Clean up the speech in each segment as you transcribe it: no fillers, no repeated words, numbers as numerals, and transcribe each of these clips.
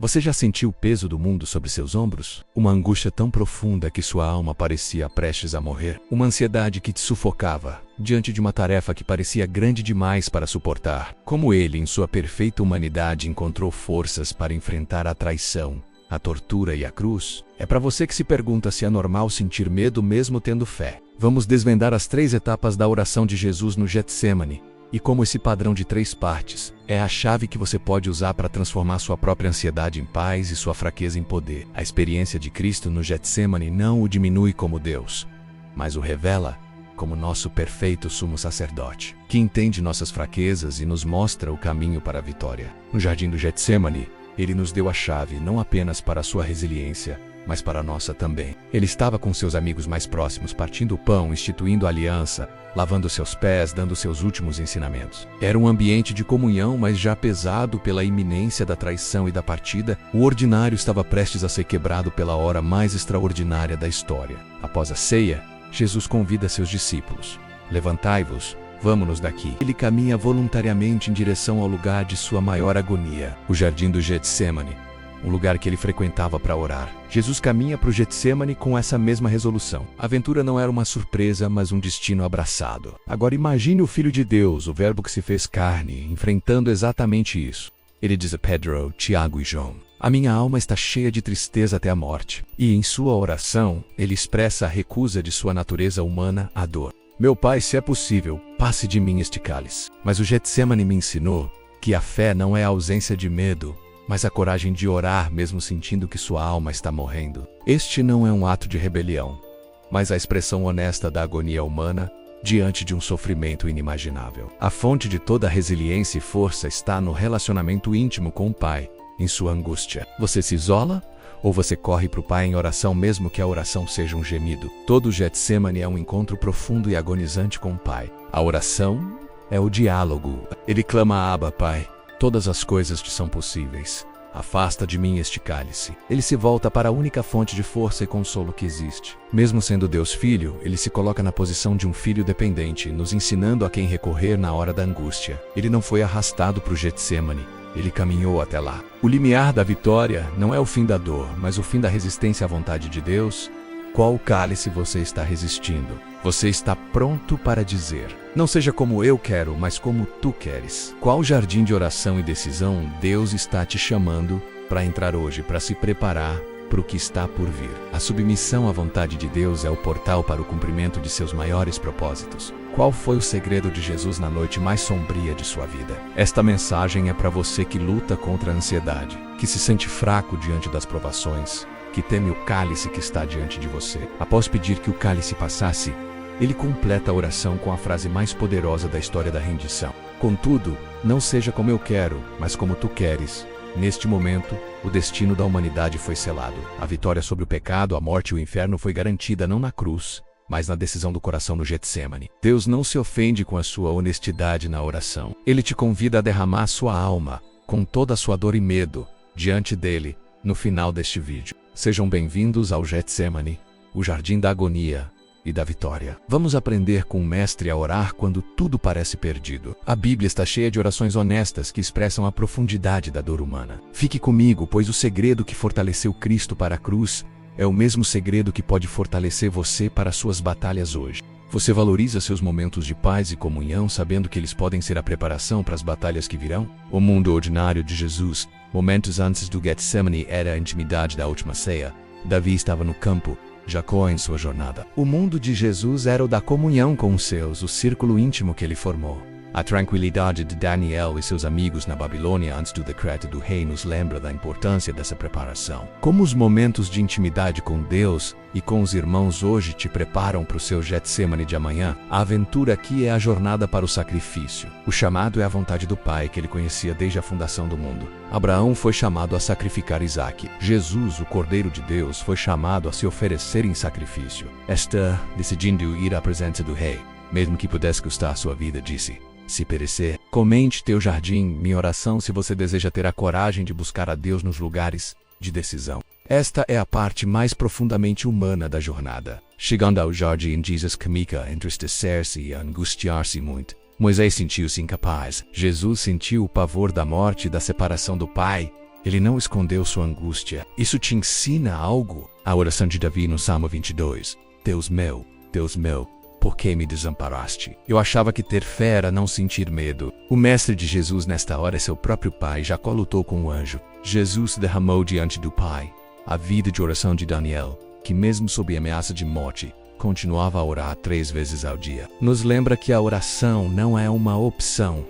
Você já sentiu o peso do mundo sobre seus ombros? Uma angústia tão profunda que sua alma parecia prestes a morrer? Uma ansiedade que te sufocava, diante de uma tarefa que parecia grande demais para suportar? Como ele, em sua perfeita humanidade, encontrou forças para enfrentar a traição, a tortura e a cruz? É para você que se pergunta se é normal sentir medo mesmo tendo fé. Vamos desvendar as 3 etapas da oração de Jesus no Getsêmani, e como esse padrão de 3 partes é a chave que você pode usar para transformar sua própria ansiedade em paz e sua fraqueza em poder. A experiência de Cristo no Getsêmani não o diminui como Deus, mas o revela como nosso perfeito sumo sacerdote, que entende nossas fraquezas e nos mostra o caminho para a vitória. No jardim do Getsêmani, ele nos deu a chave não apenas para a sua resiliência, mas para a nossa também. Ele estava com seus amigos mais próximos, partindo o pão, instituindo a aliança, lavando seus pés, dando seus últimos ensinamentos. Era um ambiente de comunhão, mas já pesado pela iminência da traição e da partida. O ordinário estava prestes a ser quebrado pela hora mais extraordinária da história. Após a ceia, Jesus convida seus discípulos: levantai-vos, vamos-nos daqui. Ele caminha voluntariamente em direção ao lugar de sua maior agonia, o jardim do Getsêmani, um lugar que ele frequentava para orar. Jesus caminha para o Getsêmani com essa mesma resolução. A aventura não era uma surpresa, mas um destino abraçado. Agora imagine o Filho de Deus, o Verbo que se fez carne, enfrentando exatamente isso. Ele diz a Pedro, Tiago e João: a minha alma está cheia de tristeza até a morte. E em sua oração, ele expressa a recusa de sua natureza humana à dor. Meu Pai, se é possível, passe de mim este cálice. Mas o Getsêmani me ensinou que a fé não é a ausência de medo, mas a coragem de orar mesmo sentindo que sua alma está morrendo. Este não é um ato de rebelião, mas a expressão honesta da agonia humana diante de um sofrimento inimaginável. A fonte de toda a resiliência e força está no relacionamento íntimo com o Pai, em sua angústia. Você se isola? Ou você corre para o Pai em oração mesmo que a oração seja um gemido? Todo o Getsêmani é um encontro profundo e agonizante com o Pai. A oração é o diálogo. Ele clama: Abba, Pai, todas as coisas te são possíveis. Afasta de mim este cálice. Ele se volta para a única fonte de força e consolo que existe. Mesmo sendo Deus Filho, ele se coloca na posição de um filho dependente, nos ensinando a quem recorrer na hora da angústia. Ele não foi arrastado para o Getsêmani. Ele caminhou até lá. O limiar da vitória não é o fim da dor, mas o fim da resistência à vontade de Deus. Qual cálice você está resistindo? Você está pronto para dizer: não seja como eu quero, mas como tu queres. Qual jardim de oração e decisão Deus está te chamando para entrar hoje, para se preparar para o que está por vir? A submissão à vontade de Deus é o portal para o cumprimento de seus maiores propósitos. Qual foi o segredo de Jesus na noite mais sombria de sua vida? Esta mensagem é para você que luta contra a ansiedade, que se sente fraco diante das provações, que teme o cálice que está diante de você. Após pedir que o cálice passasse, ele completa a oração com a frase mais poderosa da história da rendição: contudo, não seja como eu quero, mas como tu queres. Neste momento, o destino da humanidade foi selado. A vitória sobre o pecado, a morte e o inferno foi garantida não na cruz, mas na decisão do coração no Getsêmani. Deus não se ofende com a sua honestidade na oração. Ele te convida a derramar sua alma, com toda a sua dor e medo, diante dele, no final deste vídeo. Sejam bem-vindos ao Getsêmani, o jardim da agonia e da vitória. Vamos aprender com o Mestre a orar quando tudo parece perdido. A Bíblia está cheia de orações honestas que expressam a profundidade da dor humana. Fique comigo, pois o segredo que fortaleceu Cristo para a cruz é o mesmo segredo que pode fortalecer você para suas batalhas hoje. Você valoriza seus momentos de paz e comunhão, sabendo que eles podem ser a preparação para as batalhas que virão? O mundo ordinário de Jesus, momentos antes do Getsêmani, era a intimidade da última ceia. Davi estava no campo, Jacó em sua jornada. O mundo de Jesus era o da comunhão com os seus, o círculo íntimo que ele formou. A tranquilidade de Daniel e seus amigos na Babilônia antes do decreto do rei nos lembra da importância dessa preparação. Como os momentos de intimidade com Deus e com os irmãos hoje te preparam para o seu Getsêmani de amanhã, a aventura aqui é a jornada para o sacrifício. O chamado é a vontade do Pai que ele conhecia desde a fundação do mundo. Abraão foi chamado a sacrificar Isaque. Jesus, o Cordeiro de Deus, foi chamado a se oferecer em sacrifício. Esther, decidindo ir à presença do rei, mesmo que pudesse custar sua vida, disse: se perecer, comente teu jardim, minha oração se você deseja ter a coragem de buscar a Deus nos lugares de decisão. Esta é a parte mais profundamente humana da jornada. Chegando ao jardim, Jesus começa a entristecer-se e a angustiar-se muito. Moisés sentiu-se incapaz. Jesus sentiu o pavor da morte e da separação do Pai, Ele não escondeu sua angústia. Isso te ensina algo? A oração de Davi no Salmo 22. Deus meu, por que me desamparaste? Eu achava que ter fé era não sentir medo. O mestre de Jesus nesta hora é seu próprio pai. Jacó lutou com o anjo. Jesus derramou diante do pai a vida de oração de Daniel, que mesmo sob ameaça de morte, continuava a orar 3 vezes ao dia. Nos lembra que a oração não é uma opção.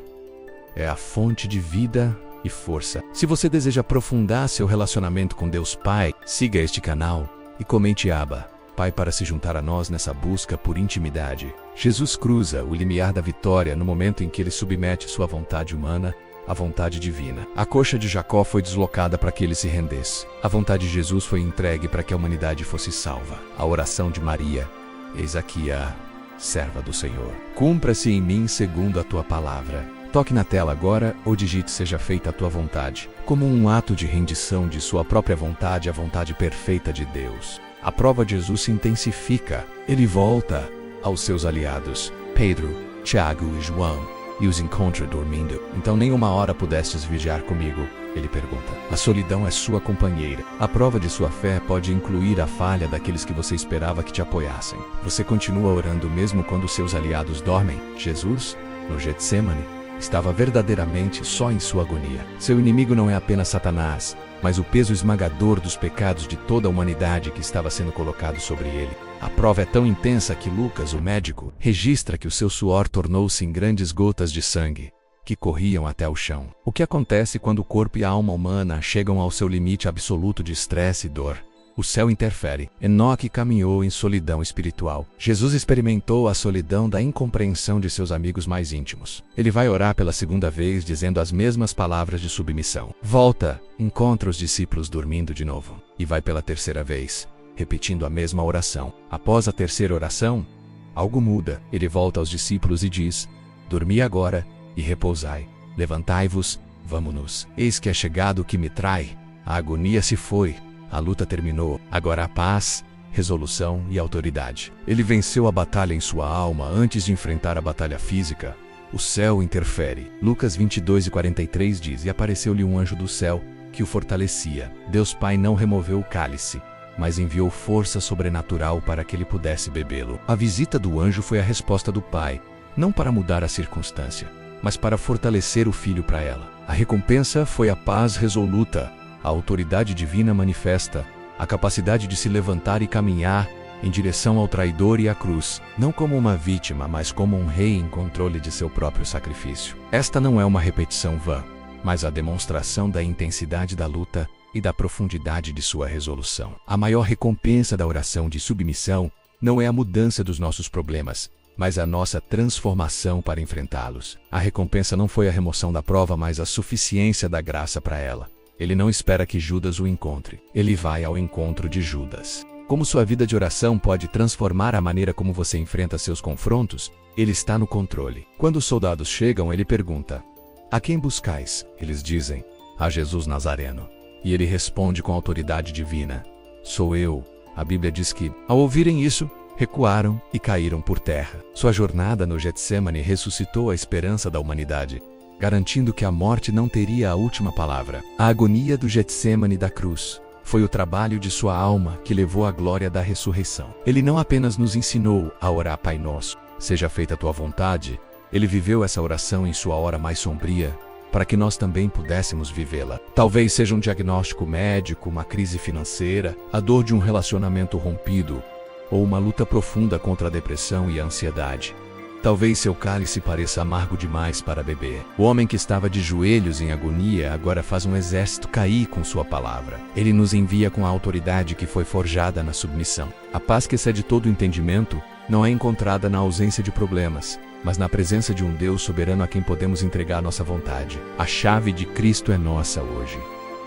É a fonte de vida e força. Se você deseja aprofundar seu relacionamento com Deus Pai, siga este canal e comente aba Pai para se juntar a nós nessa busca por intimidade. Jesus cruza o limiar da vitória no momento em que ele submete sua vontade humana à vontade divina. A coxa de Jacó foi deslocada para que ele se rendesse. A vontade de Jesus foi entregue para que a humanidade fosse salva. A oração de Maria: eis aqui a serva do Senhor. Cumpra-se em mim segundo a tua palavra. Toque na tela agora ou digite seja feita a tua vontade, como um ato de rendição de sua própria vontade à vontade perfeita de Deus. A prova de Jesus se intensifica. Ele volta aos seus aliados, Pedro, Tiago e João, e os encontra dormindo. Então nem uma hora pudestes vigiar comigo? Ele pergunta. A solidão é sua companheira. A prova de sua fé pode incluir a falha daqueles que você esperava que te apoiassem. Você continua orando mesmo quando seus aliados dormem? Jesus, no Getsemane, estava verdadeiramente só em sua agonia. Seu inimigo não é apenas Satanás, mas o peso esmagador dos pecados de toda a humanidade que estava sendo colocado sobre ele. A prova é tão intensa que Lucas, o médico, registra que o seu suor tornou-se em grandes gotas de sangue, que corriam até o chão. O que acontece quando o corpo e a alma humana chegam ao seu limite absoluto de estresse e dor? O céu interfere. Enoque caminhou em solidão espiritual. Jesus experimentou a solidão da incompreensão de seus amigos mais íntimos. Ele vai orar pela segunda vez dizendo as mesmas palavras de submissão. Volta, encontra os discípulos dormindo de novo. E vai pela terceira vez, repetindo a mesma oração. Após a terceira oração, algo muda. Ele volta aos discípulos e diz: dormi agora e repousai. Levantai-vos, vamo-nos. Eis que é chegado o que me trai. A agonia se foi. A luta terminou. Agora a paz, resolução e autoridade. Ele venceu a batalha em sua alma antes de enfrentar a batalha física. O céu interfere. Lucas 22:43 diz: e apareceu-lhe um anjo do céu que o fortalecia. Deus Pai não removeu o cálice, mas enviou força sobrenatural para que ele pudesse bebê-lo. A visita do anjo foi a resposta do Pai, não para mudar a circunstância, mas para fortalecer o filho para ela. A recompensa foi a paz resoluta. A autoridade divina manifesta a capacidade de se levantar e caminhar em direção ao traidor e à cruz, não como uma vítima, mas como um rei em controle de seu próprio sacrifício. Esta não é uma repetição vã, mas a demonstração da intensidade da luta e da profundidade de sua resolução. A maior recompensa da oração de submissão não é a mudança dos nossos problemas, mas a nossa transformação para enfrentá-los. A recompensa não foi a remoção da prova, mas a suficiência da graça para ela. Ele não espera que Judas o encontre. Ele vai ao encontro de Judas. Como sua vida de oração pode transformar a maneira como você enfrenta seus confrontos? Ele está no controle. Quando os soldados chegam, ele pergunta: a quem buscais? Eles dizem: a Jesus Nazareno. E ele responde com autoridade divina: sou eu. A Bíblia diz que, ao ouvirem isso, recuaram e caíram por terra. Sua jornada no Getsemane ressuscitou a esperança da humanidade, garantindo que a morte não teria a última palavra. A agonia do Getsemane da cruz foi o trabalho de sua alma que levou à glória da ressurreição. Ele não apenas nos ensinou a orar Pai Nosso, seja feita a tua vontade, ele viveu essa oração em sua hora mais sombria, para que nós também pudéssemos vivê-la. Talvez seja um diagnóstico médico, uma crise financeira, a dor de um relacionamento rompido, ou uma luta profunda contra a depressão e a ansiedade. Talvez seu cálice pareça amargo demais para beber. O homem que estava de joelhos em agonia agora faz um exército cair com sua palavra. Ele nos envia com a autoridade que foi forjada na submissão. A paz que excede todo o entendimento não é encontrada na ausência de problemas, mas na presença de um Deus soberano a quem podemos entregar nossa vontade. A chave de Cristo é nossa hoje.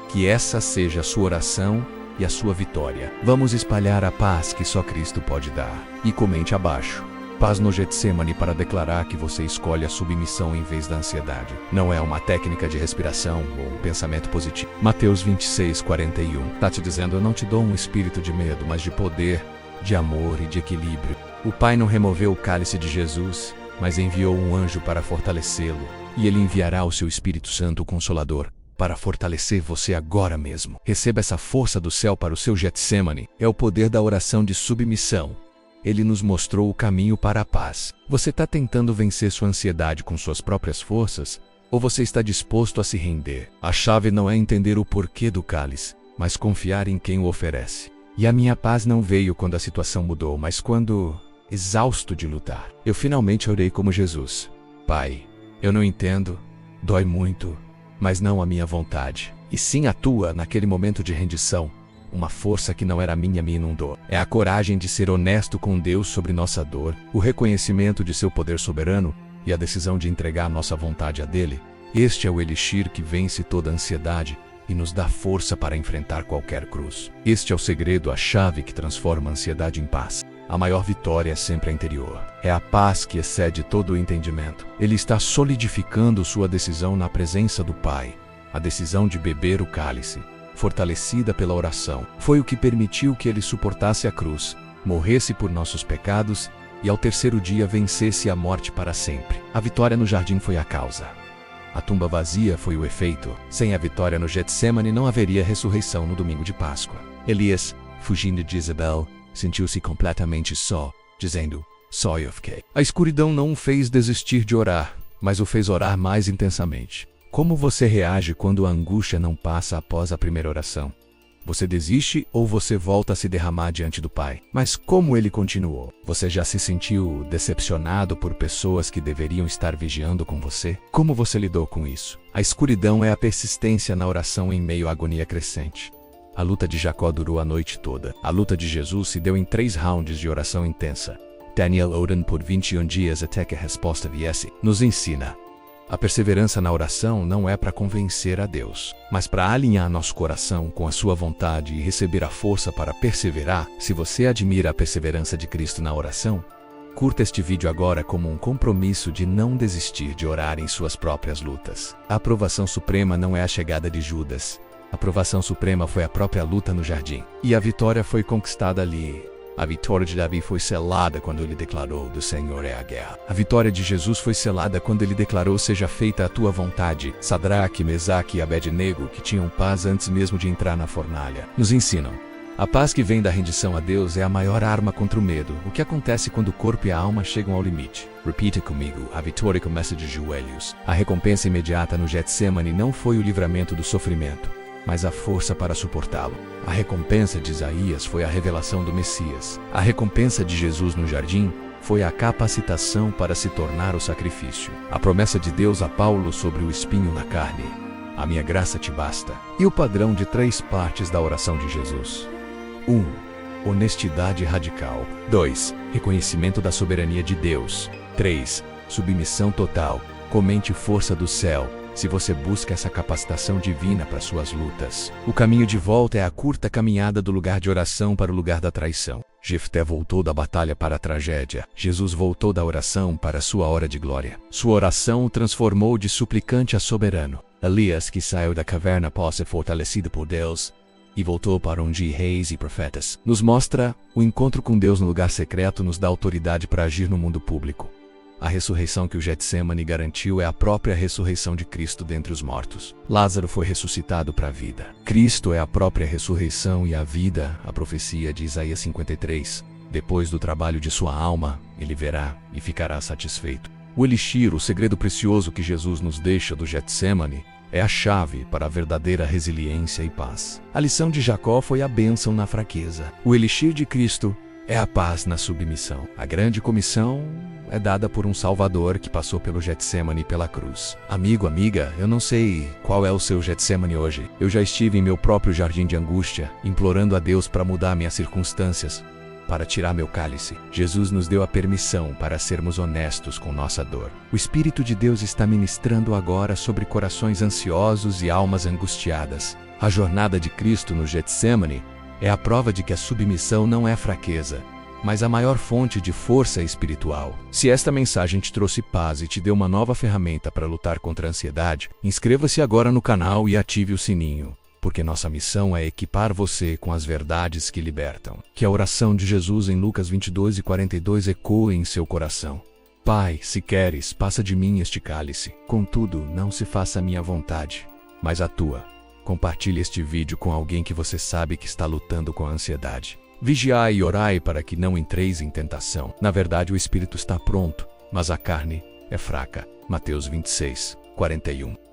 Que essa seja a sua oração e a sua vitória. Vamos espalhar a paz que só Cristo pode dar. E comente abaixo: paz no Getsemane, para declarar que você escolhe a submissão em vez da ansiedade. Não é uma técnica de respiração ou um pensamento positivo. Mateus 26:41 está te dizendo: eu não te dou um espírito de medo, mas de poder, de amor e de equilíbrio. O Pai não removeu o cálice de Jesus, mas enviou um anjo para fortalecê-lo, e ele enviará o seu Espírito Santo Consolador para fortalecer você agora mesmo. Receba essa força do céu para o seu Getsemane. É o poder da oração de submissão. Ele nos mostrou o caminho para a paz. Você está tentando vencer sua ansiedade com suas próprias forças? Ou você está disposto a se render? A chave não é entender o porquê do cálice, mas confiar em quem o oferece. E a minha paz não veio quando a situação mudou, mas quando, exausto de lutar, eu finalmente orei como Jesus. Pai, eu não entendo, dói muito, mas não a minha vontade, e sim a tua. Naquele momento de rendição, uma força que não era minha me inundou. É a coragem de ser honesto com Deus sobre nossa dor, o reconhecimento de seu poder soberano e a decisão de entregar nossa vontade a dele. Este é o elixir que vence toda a ansiedade e nos dá força para enfrentar qualquer cruz. Este é o segredo, a chave que transforma a ansiedade em paz. A maior vitória é sempre a interior. É a paz que excede todo o entendimento. Ele está solidificando sua decisão na presença do Pai. A decisão de beber o cálice, fortalecida pela oração, foi o que permitiu que ele suportasse a cruz, morresse por nossos pecados e ao terceiro dia vencesse a morte para sempre. A vitória no jardim foi a causa. A tumba vazia foi o efeito. Sem a vitória no Getsemane não haveria ressurreição no domingo de Páscoa. Elias, fugindo de Jezabel, sentiu-se completamente só, dizendo, só eu fiquei. A escuridão não o fez desistir de orar, mas o fez orar mais intensamente. Como você reage quando a angústia não passa após a primeira oração? Você desiste ou você volta a se derramar diante do Pai? Mas como ele continuou? Você já se sentiu decepcionado por pessoas que deveriam estar vigiando com você? Como você lidou com isso? A escuridão é a persistência na oração em meio à agonia crescente. A luta de Jacó durou a noite toda. A luta de Jesus se deu em 3 rounds de oração intensa. Daniel orando por 21 dias até que a resposta viesse. Nos ensina. A perseverança na oração não é para convencer a Deus, mas para alinhar nosso coração com a sua vontade e receber a força para perseverar. Se você admira a perseverança de Cristo na oração, curta este vídeo agora como um compromisso de não desistir de orar em suas próprias lutas. A aprovação suprema não é a chegada de Judas. A aprovação suprema foi a própria luta no jardim. E a vitória foi conquistada ali. A vitória de Davi foi selada quando ele declarou, do Senhor é a guerra. A vitória de Jesus foi selada quando ele declarou, seja feita a tua vontade. Sadraque, Mesaque e Abednego, que tinham paz antes mesmo de entrar na fornalha, nos ensinam. A paz que vem da rendição a Deus é a maior arma contra o medo. O que acontece quando o corpo e a alma chegam ao limite? Repita comigo, a vitória começa de joelhos. A recompensa imediata no Getsemane não foi o livramento do sofrimento, mas a força para suportá-lo. A recompensa de Isaías foi a revelação do Messias. A recompensa de Jesus no jardim foi a capacitação para se tornar o sacrifício. A promessa de Deus a Paulo sobre o espinho na carne. A minha graça te basta. E o padrão de 3 partes da oração de Jesus. 1. Honestidade radical. 2. Reconhecimento da soberania de Deus. 3. Submissão total. Comente força do céu. Se você busca essa capacitação divina para suas lutas, o caminho de volta é a curta caminhada do lugar de oração para o lugar da traição. Jefté voltou da batalha para a tragédia. Jesus voltou da oração para a sua hora de glória. Sua oração o transformou de suplicante a soberano. Elias, que saiu da caverna após ser fortalecido por Deus e voltou para ungir reis e profetas, nos mostra o encontro com Deus no lugar secreto nos dá autoridade para agir no mundo público. A ressurreição que o Getsemane garantiu é a própria ressurreição de Cristo dentre os mortos. Lázaro foi ressuscitado para a vida. Cristo é a própria ressurreição e a vida, a profecia de Isaías 53. Depois do trabalho de sua alma, ele verá e ficará satisfeito. O elixir, o segredo precioso que Jesus nos deixa do Getsemane, é a chave para a verdadeira resiliência e paz. A lição de Jacó foi a bênção na fraqueza. O elixir de Cristo é a paz na submissão. A grande comissão é dada por um Salvador que passou pelo Getsemane e pela cruz. Amigo, amiga, eu não sei qual é o seu Getsemane hoje. Eu já estive em meu próprio jardim de angústia, implorando a Deus para mudar minhas circunstâncias, para tirar meu cálice. Jesus nos deu a permissão para sermos honestos com nossa dor. O Espírito de Deus está ministrando agora sobre corações ansiosos e almas angustiadas. A jornada de Cristo no Getsemane é a prova de que a submissão não é fraqueza, mas a maior fonte de força espiritual. Se esta mensagem te trouxe paz e te deu uma nova ferramenta para lutar contra a ansiedade, inscreva-se agora no canal e ative o sininho, porque nossa missão é equipar você com as verdades que libertam. Que a oração de Jesus em Lucas 22:42 ecoe em seu coração. Pai, se queres, passa de mim este cálice. Contudo, não se faça a minha vontade, mas atua. Compartilhe este vídeo com alguém que você sabe que está lutando com a ansiedade. Vigiai e orai para que não entreis em tentação. Na verdade, o espírito está pronto, mas a carne é fraca. Mateus 26, 41.